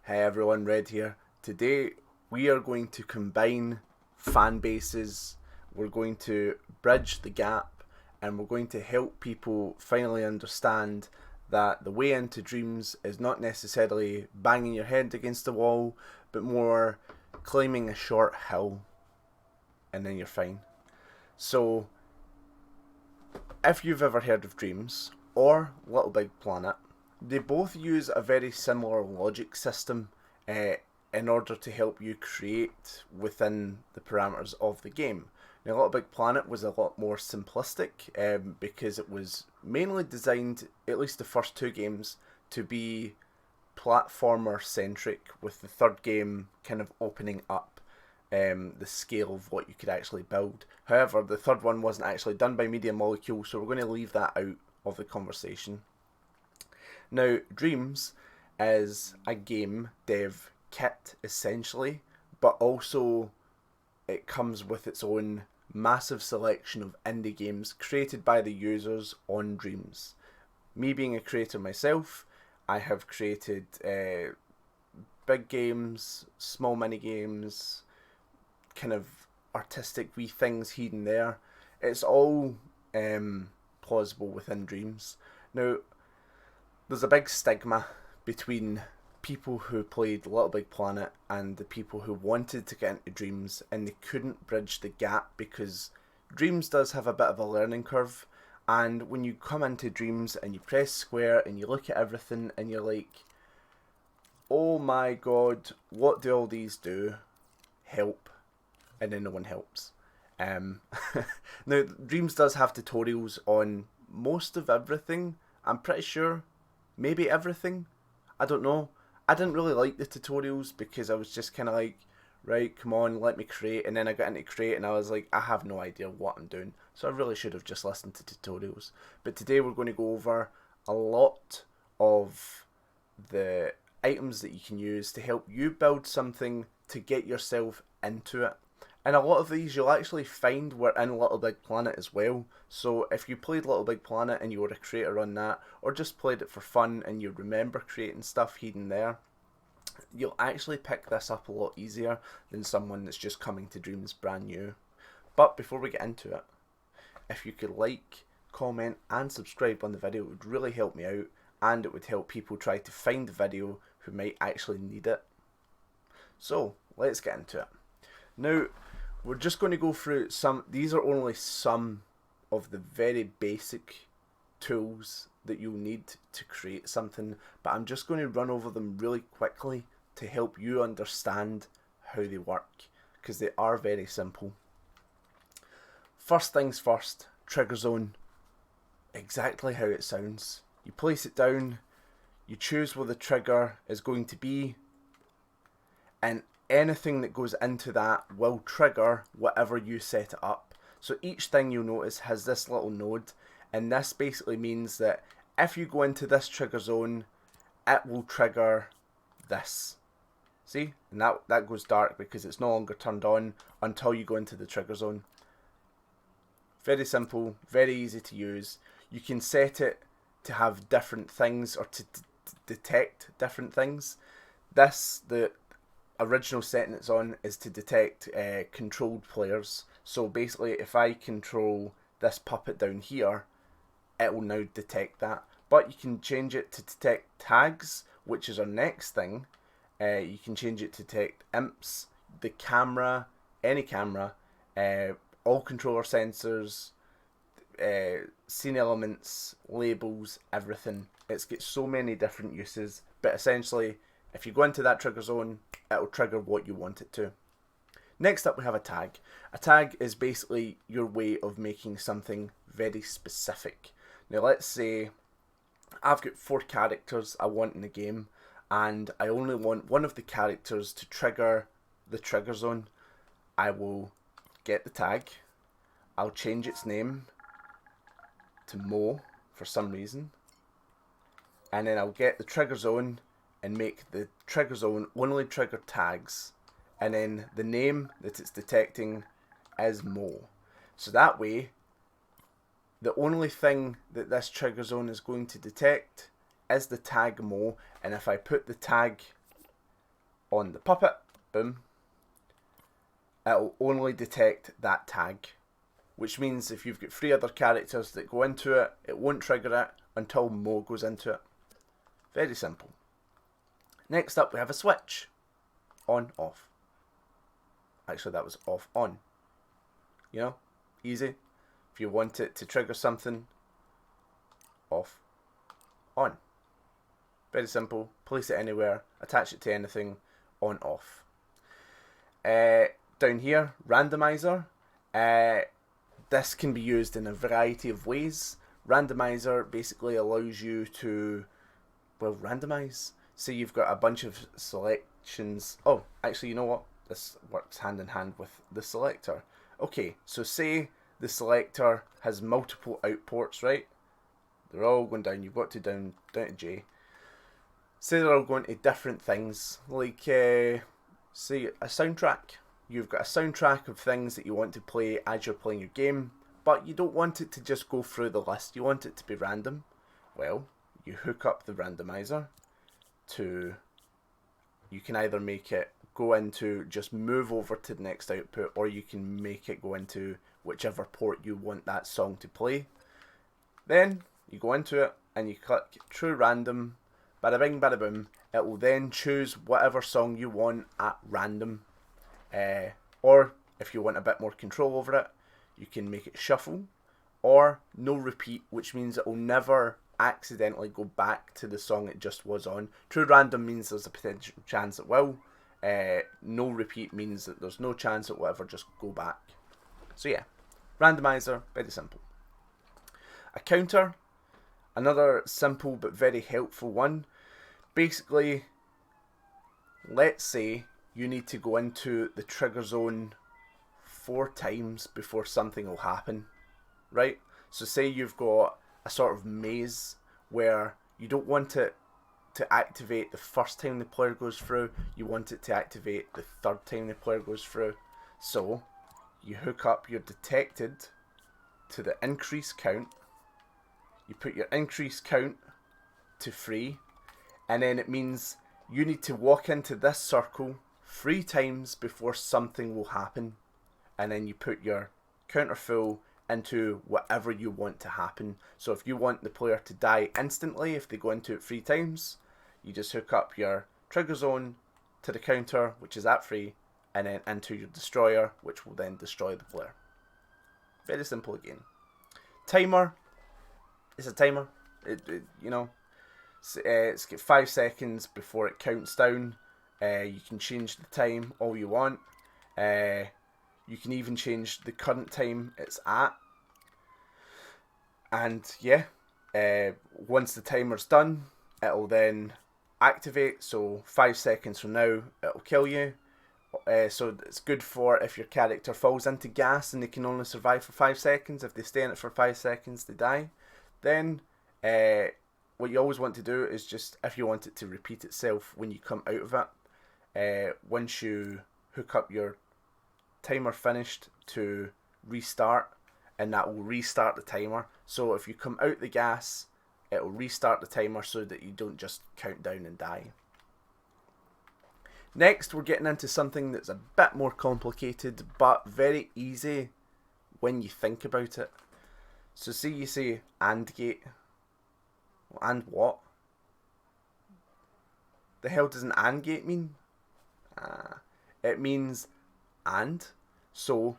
Hey everyone, Red here. Today we are going to combine fan bases, we're going to bridge the gap, and we're going to help people finally understand that the way into dreams is not necessarily banging your head against the wall, but more climbing a short hill and then you're fine. So, if you've ever heard of Dreams or Little Big Planet, they both use a very similar logic system uh, in order to help you create within the parameters of the game. Now, Little Big Planet was a lot more simplistic because it was mainly designed, at least the first two games, to be platformer centric, with the third game kind of opening up the scale of what you could actually build. However, the third one wasn't actually done by Media Molecule, so we're going to leave that out of the conversation. Now, Dreams is a game dev kit essentially, but also it comes with its own massive selection of indie games created by the users on Dreams. Me being a creator myself, I have created big games, small mini games, kind of artistic wee things here and there. It's all plausible within Dreams. Now, there's a big stigma between people who played Little Big Planet and the people who wanted to get into Dreams, and they couldn't bridge the gap because Dreams does have a bit of a learning curve. And when you come into Dreams and you press square and you look at everything and you're like, oh my god, what do all these do? Help. And then no one helps. Now, Dreams does have tutorials on most of everything. I'm pretty sure. Maybe everything. I don't know. I didn't really like the tutorials because I was just kind of like, right, come on, let me create. And then I got into create and I was like, I have no idea what I'm doing. So I really should have just listened to tutorials. But today we're going to go over a lot of the items that you can use to help you build something to get yourself into it. And a lot of these you'll actually find were in Little Big Planet as well. So if you played Little Big Planet and you were a creator on that, or just played it for fun and you remember creating stuff here and there, you'll actually pick this up a lot easier than someone that's just coming to Dreams brand new. But before we get into it, if you could like, comment and subscribe on the video, it would really help me out, and it would help people try to find the video who might actually need it. So let's get into it. Now, we're just going to go through these are only some of the very basic tools that you'll need to create something, but I'm just going to run over them really quickly to help you understand how they work, because they are very simple. First things first, trigger zone. Exactly how it sounds. You place it down, you choose where the trigger is going to be, and anything that goes into that will trigger whatever you set it up. So each thing you'll notice has this little node, and this basically means that if you go into this trigger zone, it will trigger this. See? And that goes dark because it's no longer turned on until you go into the trigger zone. Very simple, very easy to use. You can set it to have different things or to detect different things. The original setting it's on is to detect controlled players. So basically, if I control this puppet down here, it will now detect that. But you can change it to detect tags, which is our next thing. You can change it to detect imps, the camera, any camera, all controller sensors, scene elements, labels, everything. It's got so many different uses, but essentially, if you go into that trigger zone, it'll trigger what you want it to. Next up, we have a tag. A tag is basically your way of making something very specific. Now, let's say I've got 4 characters I want in the game, and I only want one of the characters to trigger the trigger zone. I will get the tag, I'll change its name to Mo for some reason, and then I'll get the trigger zone and make the trigger zone only trigger tags, and then the name that it's detecting is Mo. So that way, the only thing that this trigger zone is going to detect is the tag Mo, and if I put the tag on the puppet, boom, it'll only detect that tag. Which means if you've got 3 other characters that go into it, it won't trigger it until Mo goes into it. Very simple. Next up we have a switch. On, off. Actually that was off, on. You know, easy. If you want it to trigger something, off, on. Very simple. Place it anywhere, attach it to anything, on, off. Down here, randomizer. This can be used in a variety of ways. Randomizer basically allows you to, well, randomize. Say you've got a bunch of selections. Oh, actually, you know what? This works hand in hand with the selector. Okay, so say the selector has multiple outports, right? They're all going down. You've got to down to J. Say they're all going to different things, like say a soundtrack. You've got a soundtrack of things that you want to play as you're playing your game, but you don't want it to just go through the list. You want it to be random. Well, you hook up the randomizer to, you can either make it go into, just move over to the next output, or you can make it go into whichever port you want that song to play. Then you go into it and you click true random, bada bing bada boom. It will then choose whatever song you want at random. Or if you want a bit more control over it, you can make it shuffle or no repeat, which means it will never accidentally go back to the song it just was on. True random means there's a potential chance it will. No repeat means that there's no chance it will ever just go back. So yeah, randomizer, very simple. A counter, another simple but very helpful one. Basically, let's say you need to go into the trigger zone 4 times before something will happen, right? So say you've got a sort of maze where you don't want it to activate the first time the player goes through, you want it to activate the 3rd time the player goes through. So you hook up your detected to the increase count, you put your increase count to 3, and then it means you need to walk into this circle 3 times before something will happen, and then you put your counter full into whatever you want to happen. So if you want the player to die instantly if they go into it 3 times, you just hook up your trigger zone to the counter, which is at 3, and then into your destroyer, which will then destroy the player. Very simple again. Timer. It's a timer. You know, it's got 5 seconds before it counts down. You can change the time all you want. You can even change the current time it's at. And yeah, once the timer's done, it'll then activate. So 5 seconds from now, it'll kill you. So it's good for if your character falls into gas and they can only survive for 5 seconds. If they stay in it for 5 seconds, they die. Then what you always want to do is just, if you want it to repeat itself when you come out of it, once you hook up your timer finished to restart, and that will restart the timer. So if you come out the gas, it will restart the timer so that you don't just count down and die. Next, we're getting into something that's a bit more complicated, but very easy when you think about it. So see, you say AND gate. And what? The hell does an AND gate mean? It means and. So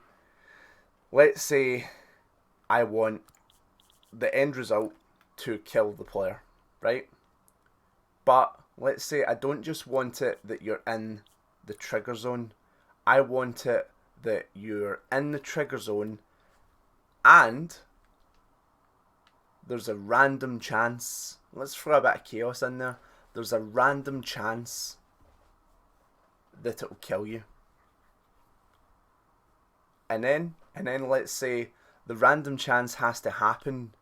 let's say I want the end result to kill the player, right? But let's say I don't just want it that you're in the trigger zone. I want it that you're in the trigger zone and there's a random chance. Let's throw a bit of chaos in there. There's a random chance that it'll kill you. And then let's say the random chance has to happen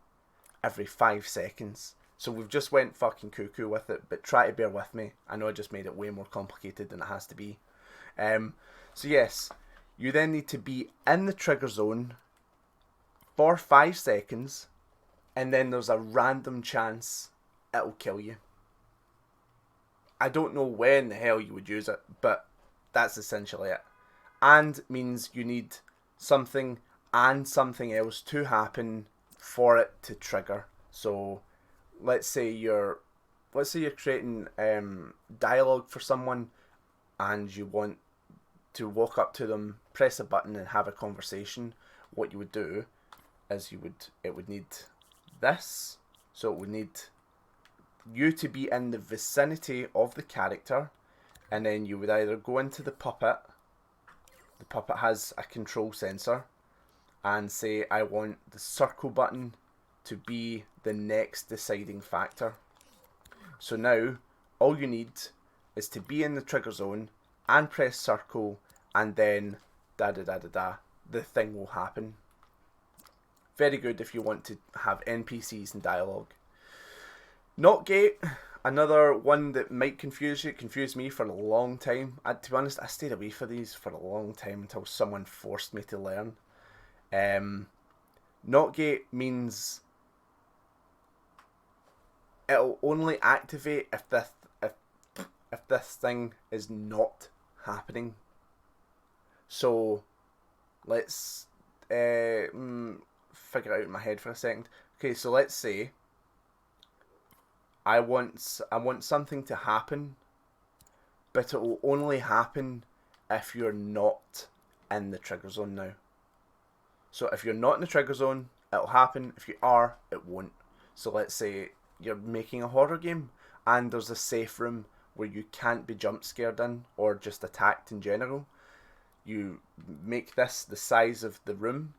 every 5 seconds. So we've just went fucking cuckoo with it, but try to bear with me. I know I just made it way more complicated than it has to be. So yes, you then need to be in the trigger zone for 5 seconds, and then there's a random chance it'll kill you. I don't know when the hell you would use it, but that's essentially it. And means you need something and something else to happen for it to trigger. So let's say you're creating dialogue for someone, and you want to walk up to them, press a button, and have a conversation. What you would do is it would need this. So it would need you to be in the vicinity of the character, and then you would either go into the puppet. The puppet has a control sensor, and say I want the circle button to be the next deciding factor. So now all you need is to be in the trigger zone and press circle, and then the thing will happen. Very good if you want to have NPCs and dialogue. Knotgate, another one that might confuse you. It confused me for a long time. To be honest, I stayed away from these for a long time until someone forced me to learn. Knotgate means it'll only activate if this thing is not happening. So let's figure it out in my head for a second. Okay, so let's say I want something to happen, but it will only happen if you're not in the trigger zone now. So if you're not in the trigger zone, it'll happen. If you are, it won't. So let's say you're making a horror game and there's a safe room where you can't be jump scared in or just attacked in general. You make this the size of the room,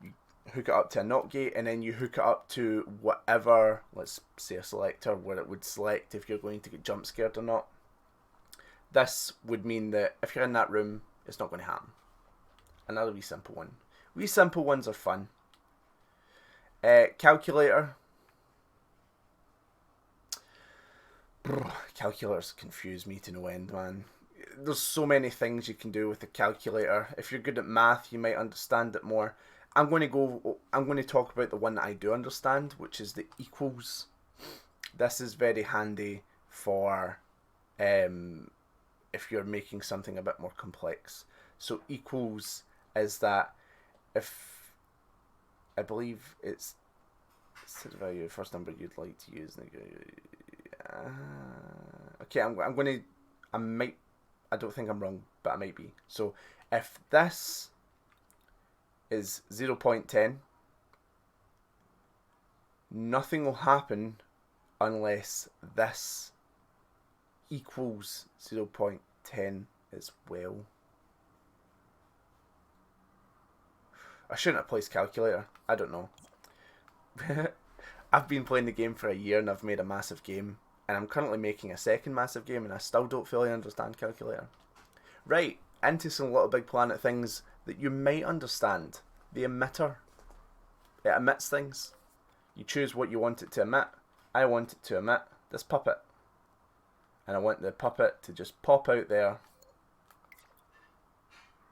you hook it up to a Knotgate, and then you hook it up to whatever, let's say a selector, where it would select if you're going to get jump scared or not. This would mean that if you're in that room, it's not going to happen. Another wee simple one. Wee simple ones are fun. Calculator. Calculators confuse me to no end, man. There's so many things you can do with a calculator. If you're good at math, you might understand it more. I'm going to talk about the one that I do understand, which is the equals. This is very handy for if you're making something a bit more complex. So equals is that if, I believe it's set the value of the first number you'd like to use. Okay, I don't think I'm wrong, but I might be. So if this is 0.10, nothing will happen unless this equals 0.10 as well. I shouldn't have placed calculator. I don't know. I've been playing the game for a year and I've made a massive game. And I'm currently making a second massive game and I still don't fully understand calculator. Right, into some Little Big Planet things that you might understand. The emitter. It emits things. You choose what you want it to emit. I want it to emit this puppet. And I want the puppet to just pop out there.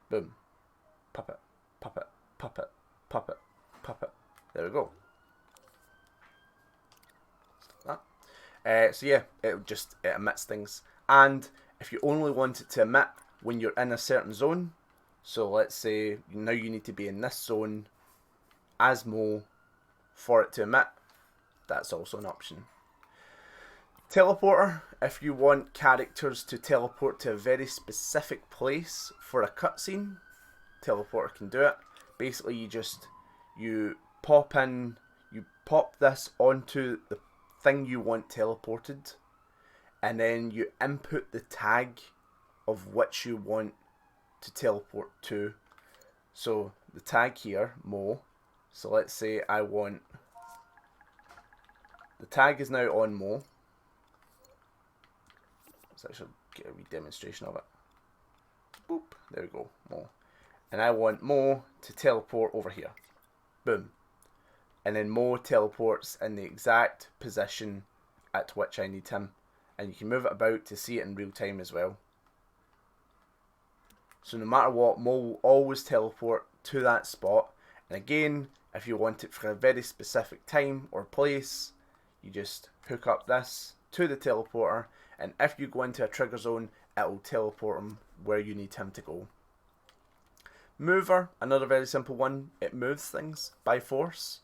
Boom. Puppet, puppet, puppet, puppet, puppet. There we go. So yeah, it emits things. And if you only want it to emit when you're in a certain zone, so let's say now you need to be in this zone as Mo for it to emit, that's also an option. Teleporter, if you want characters to teleport to a very specific place for a cutscene, teleporter can do it. Basically you pop this onto the thing you want teleported, and then you input the tag of which you want to teleport to. So the tag here, Mo. So let's say I want, the tag is now on Mo. Let's actually get a wee demonstration of it. Boop, there we go, Mo. And I want Mo to teleport over here. Boom. And then Mo teleports in the exact position at which I need him. And you can move it about to see it in real time as well. So no matter what, Mo will always teleport to that spot. And again, if you want it for a very specific time or place, you just hook up this to the teleporter and if you go into a trigger zone, it will teleport him where you need him to go. Mover, another very simple one. It moves things by force.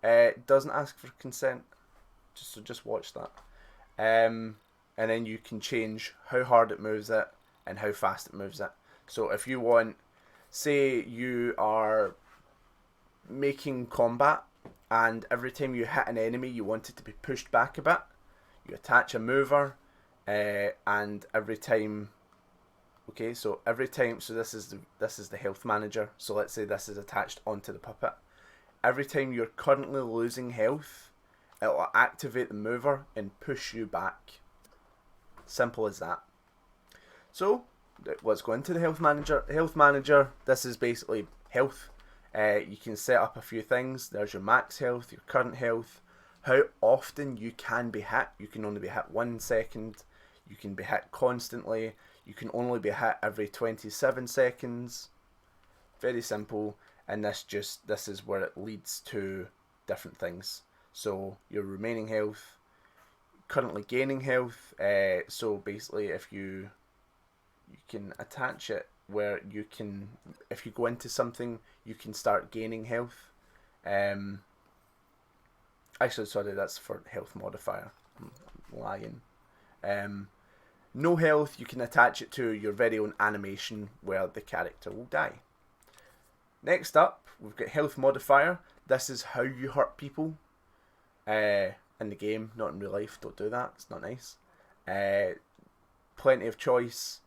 It doesn't ask for consent, so just watch that. And then you can change how hard it moves it and how fast it moves it. So if you want, say you are making combat, and every time you hit an enemy you want it to be pushed back a bit, you attach a mover, and every time, okay, so every time, so this is the health manager, so let's say this is attached onto the puppet. Every time you're currently losing health, it will activate the mover and push you back. Simple as that. So let's go into the health manager. Health manager, this is basically health. You can set up a few things. There's your max health, your current health, how often you can be hit. You can only be hit 1 second. You can be hit constantly. You can only be hit every 27 seconds. Very simple. And this is where it leads to different things. So your remaining health, currently gaining health. So basically, if you can attach it where you can, if you go into something, you can start gaining health. Actually, sorry, that's for health modifier. I'm lying. No health, you can attach it to your very own animation where the character will die. Next up, we've got health modifier. This is how you hurt people in the game, not in real life. Don't do that, it's not nice. Plenty of choice.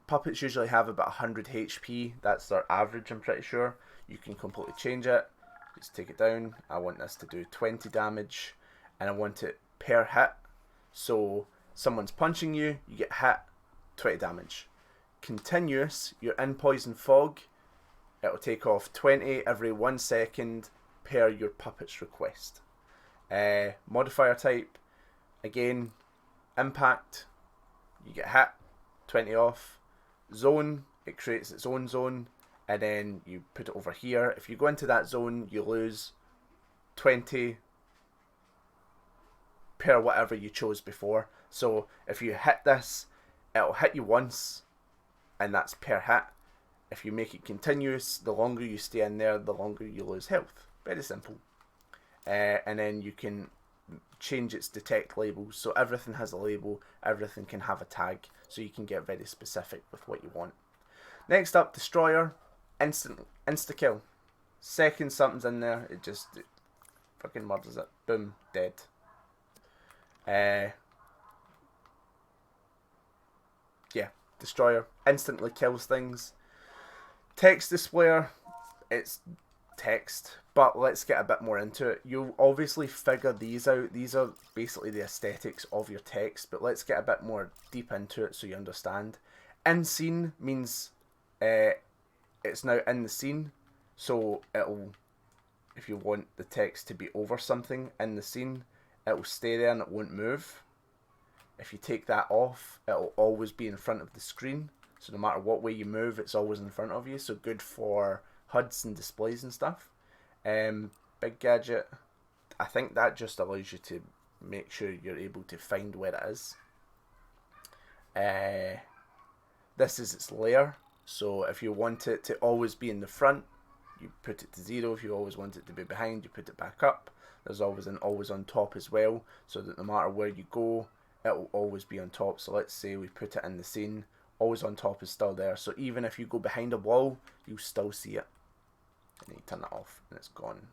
Puppets usually have about 100 HP. That's their average, I'm pretty sure. You can completely change it. Just take it down. I want this to do 20 damage, and I want it per hit. So someone's punching you, you get hit, 20 damage. Continuous, you're in poison fog. It'll take off 20 every 1 second per your puppet's request. Modifier type, again, impact, you get hit, 20 off. Zone, it creates its own zone, and then you put it over here. If you go into that zone, you lose 20 per whatever you chose before. So if you hit this, it'll hit you once, and that's per hit. If you make it continuous, the longer you stay in there, the longer you lose health. Very simple. And then you can change its detect labels, so everything has a label, everything can have a tag, so you can get very specific with what you want. Next up, destroyer, insta kill. Second something's in there, it fucking murders it. Boom, dead. Yeah, destroyer instantly kills things. Text displayer, it's text, but let's get a bit more into it. You'll obviously figure these out. These are basically the aesthetics of your text, but let's get a bit more deep into it so you understand. In scene means it's now in the scene, so it'll, if you want the text to be over something in the scene, it will stay there and it won't move. If you take that off, it'll always be in front of the screen, so no matter what way you move, it's always in front of you. So good for HUDs and displays and stuff. Big gadget, I think that just allows you to make sure you're able to find where it is. This is its layer, so if you want it to always be in the front, you put it to 0. If you always want it to be behind, you put it back up. There's always an always on top as well, so that no matter where you go, it will always be on top. So let's say we put it in the scene, always on top is still there, so even if you go behind a wall, you'll still see it. And then you turn that off and it's gone.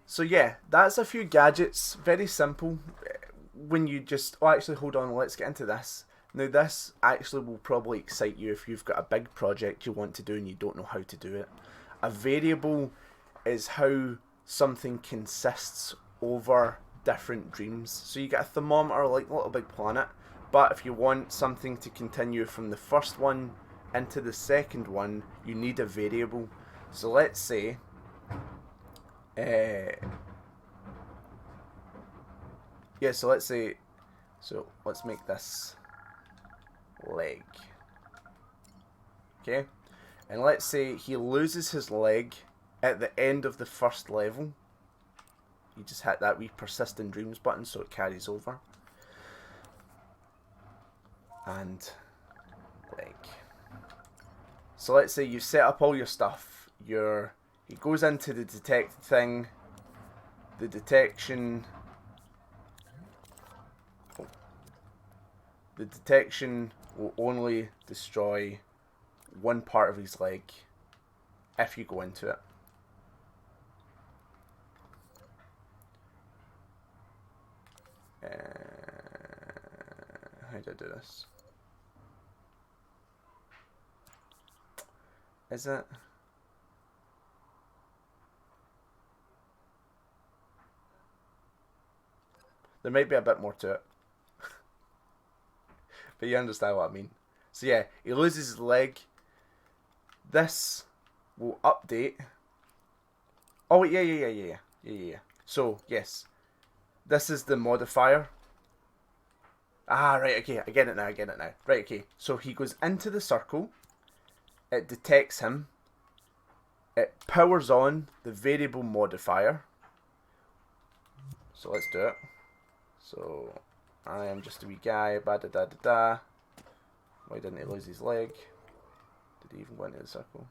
So yeah, that's a few gadgets, very simple. When you just, oh actually hold on, let's get into this. Now this actually will probably excite you if you've got a big project you want to do and you don't know how to do it. A variable is how something consists over different dreams. So you get a thermometer like Little Big Planet, but if you want something to continue from the first one into the second one, you need a variable. So let's say so let's make this leg, okay, and let's say he loses his leg at the end of the first level. You just hit that wee persistent dreams button so it carries over. and leg. So let's say you set up all your stuff. He goes into the detect thing. The detection. The detection will only destroy one part of his leg if you go into it. How do I do this? Is it? There might be a bit more to it. But you understand what I mean. So yeah, he loses his leg. This will update. Oh, yeah. So, yes. This is the modifier. Ah, right, okay. I get it now. Right, okay. So he goes into the circle. It detects him. It powers on the variable modifier. So let's do it. So I am just a wee guy. Why didn't he lose his leg? Did he even go into the circle?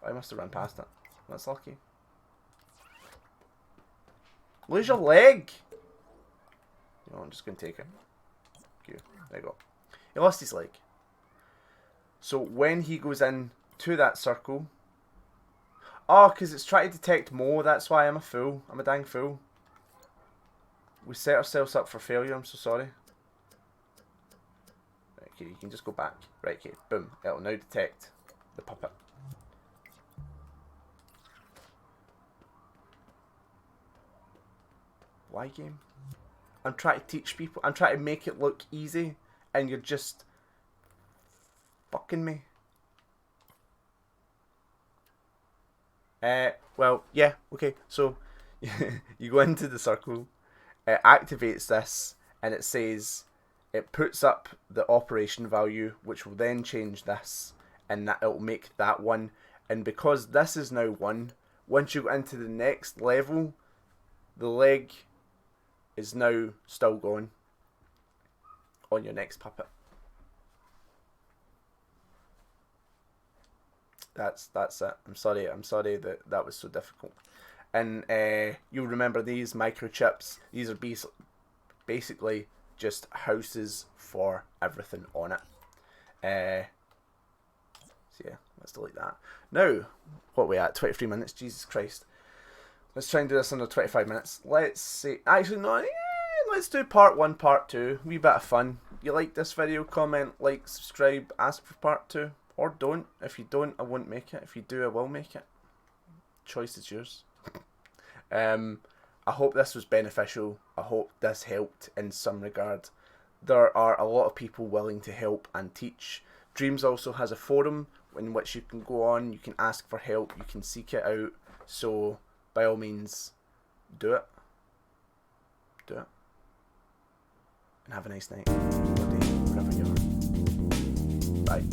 I must have run past it. That's lucky. Lose your leg! You know, I'm just going to take it. Okay, there you go. He lost his leg. So when he goes in to that circle... Oh, because it's trying to detect Mo. That's why I'm a fool. I'm a dang fool. We set ourselves up for failure. I'm so sorry. Okay, you can just go back. Right, okay, boom. It'll now detect the puppet. Why game? I'm trying to teach people. I'm trying to make it look easy, and you're just fucking me. Well, yeah, okay. So you go into the circle, it activates this, and it says it puts up the operation value, which will then change this, and that it'll make that one. And because this is now 1, once you go into the next level, the leg is now still going on your next puppet. That's it. I'm sorry that was so difficult. And you'll remember these microchips. These are basically just houses for everything on it. So yeah, let's delete that. Now, what are we at? 23 minutes. Jesus Christ. Let's try and do this under 25 minutes. Let's see. Actually, no. Let's do part 1, part 2. Wee bit of fun. You like this video? Comment, like, subscribe, ask for part 2. Or don't. If you don't, I won't make it. If you do, I will make it. Choice is yours. I hope this was beneficial. I hope this helped in some regard. There are a lot of people willing to help and teach. Dreams also has a forum in which you can go on. You can ask for help. You can seek it out. So, by all means, do it. Do it. And have a nice night or day, wherever you are. Bye.